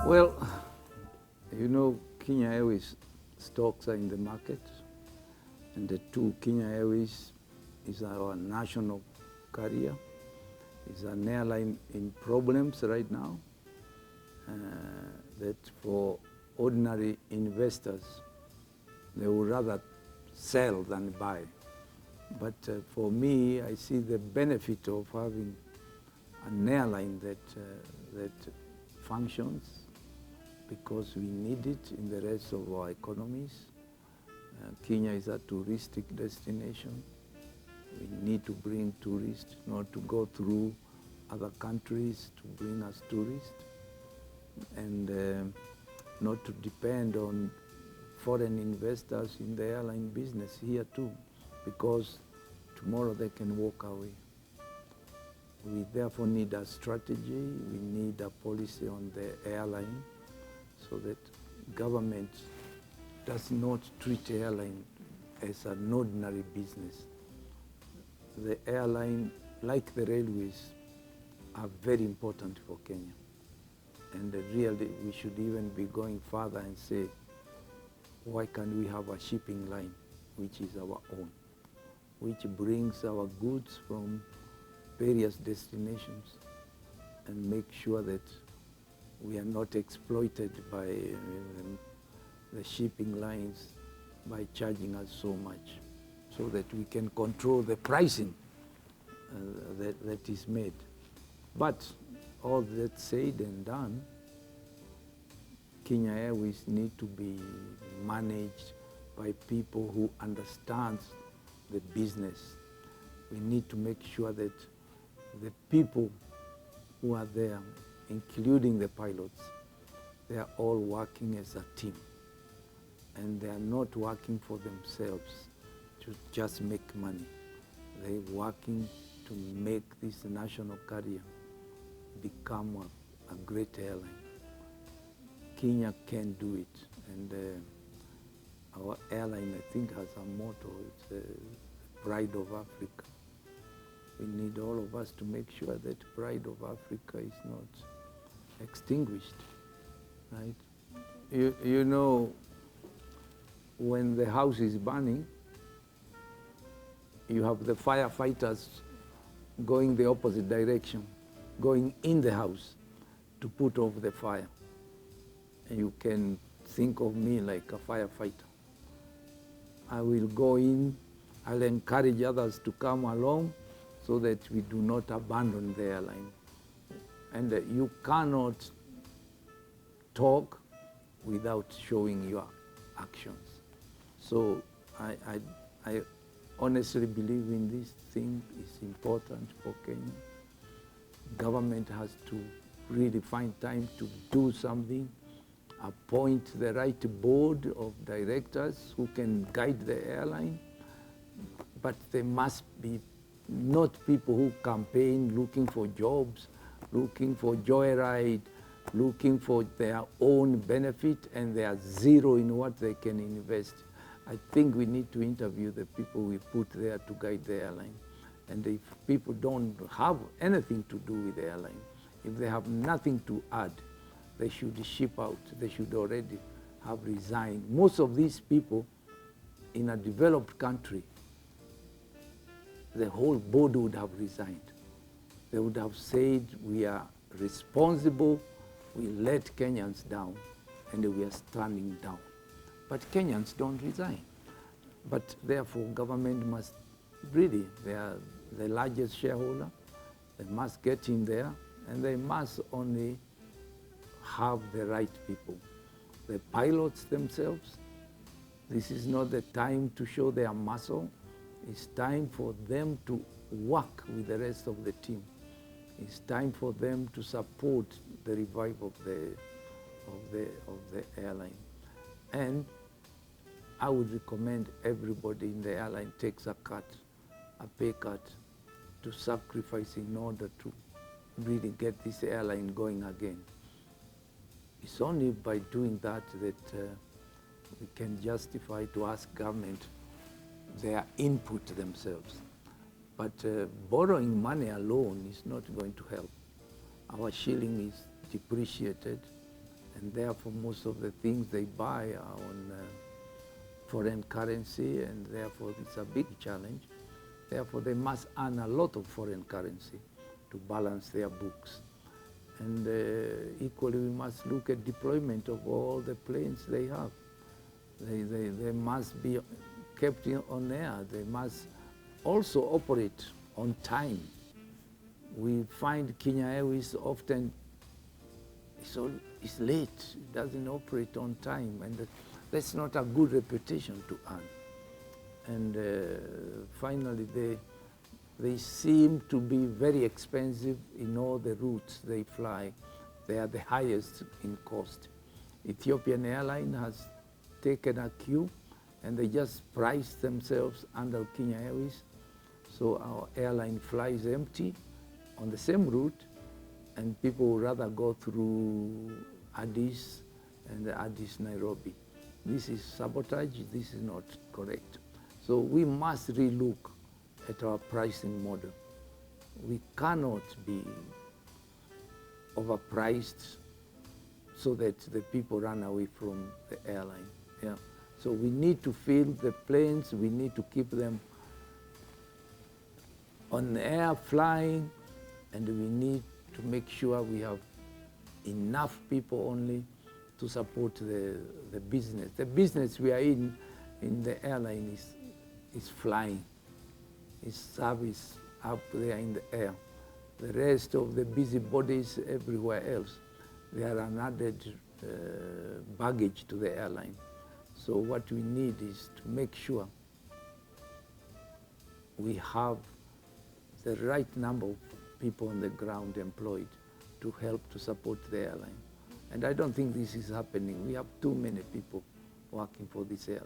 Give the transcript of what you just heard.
Well, you know, Kenya Airways stocks are in the market, and the two Kenya Airways is our national carrier. It's an airline in problems right now, that for ordinary investors, they would rather sell than buy. But for me, I see the benefit of having an airline that functions, because we need it in the rest of our economies. Kenya is a touristic destination. We need to bring tourists, not to go through other countries to bring us tourists, and not to depend on foreign investors in the airline business here too, because tomorrow they can walk away. We therefore need a strategy, we need a policy on the airline, so that government does not treat airline as an ordinary business. The airline, like the railways, are very important for Kenya. And really, we should even be going further and say, why can't we have a shipping line, which is our own, which brings our goods from various destinations and make sure that we are not exploited by the shipping lines by charging us so much, so that we can control the pricing that is made. But all that said and done, Kenya Airways need to be managed by people who understand the business. We need to make sure that the people who are there, including the pilots, they are all working as a team. And they are not working for themselves to just make money. They're working to make this national carrier become a great airline. Kenya can do it, and our airline, I think, has a motto, it's Pride of Africa. We need all of us to make sure that Pride of Africa is not extinguished, right? You know, when the house is burning, you have the firefighters going the opposite direction, going in the house to put off the fire. And you can think of me like a firefighter. I will go in, I'll encourage others to come along so that we do not abandon the airline. And you cannot talk without showing your actions. So I honestly believe in this thing. It's important for Kenya. Government has to really find time to do something, appoint the right board of directors who can guide the airline, but they must be not people who campaign looking for jobs, looking for joyride, looking for their own benefit, and they are zero in what they can invest. I think we need to interview the people we put there to guide the airline. And if people don't have anything to do with the airline, if they have nothing to add, they should ship out. They should already have resigned. Most of these people in a developed country, the whole board would have resigned. They would have said, we are responsible, we let Kenyans down, and we are standing down. But Kenyans don't resign. But therefore, government must really, they are the largest shareholder, they must get in there, and they must only have the right people. The pilots themselves, this is not the time to show their muscle. It's time for them to work with the rest of the team. It's time for them to support the revival of the airline. And I would recommend everybody in the airline takes a pay cut, to sacrifice in order to really get this airline going again. It's only by doing that that we can justify to ask government their input themselves. But borrowing money alone is not going to help. Our shilling is depreciated, and therefore most of the things they buy are on foreign currency, and therefore it's a big challenge. Therefore they must earn a lot of foreign currency to balance their books. And equally we must look at deployment of all the planes they have. They must be kept on air. They must also operate on time. We find Kenya Airways often it's late, it doesn't operate on time, and that's not a good reputation to earn. And finally, they seem to be very expensive in all the routes they fly. They are the highest in cost. Ethiopian Airline has taken a cue, and they just priced themselves under Kenya Airways. So our airline flies empty on the same route, and people would rather go through Addis and Addis Nairobi. This is sabotage, this is not correct. So we must relook at our pricing model. We cannot be overpriced so that the people run away from the airline. Yeah. So we need to fill the planes, we need to keep them on the air flying, and we need to make sure we have enough people only to support the business. The business we are in the airline is flying, is service up there in the air. The rest of the busybodies everywhere else, they are an added baggage to the airline. So what we need is to make sure we have the right number of people on the ground employed to help to support the airline. And I don't think this is happening. We have too many people working for this airline.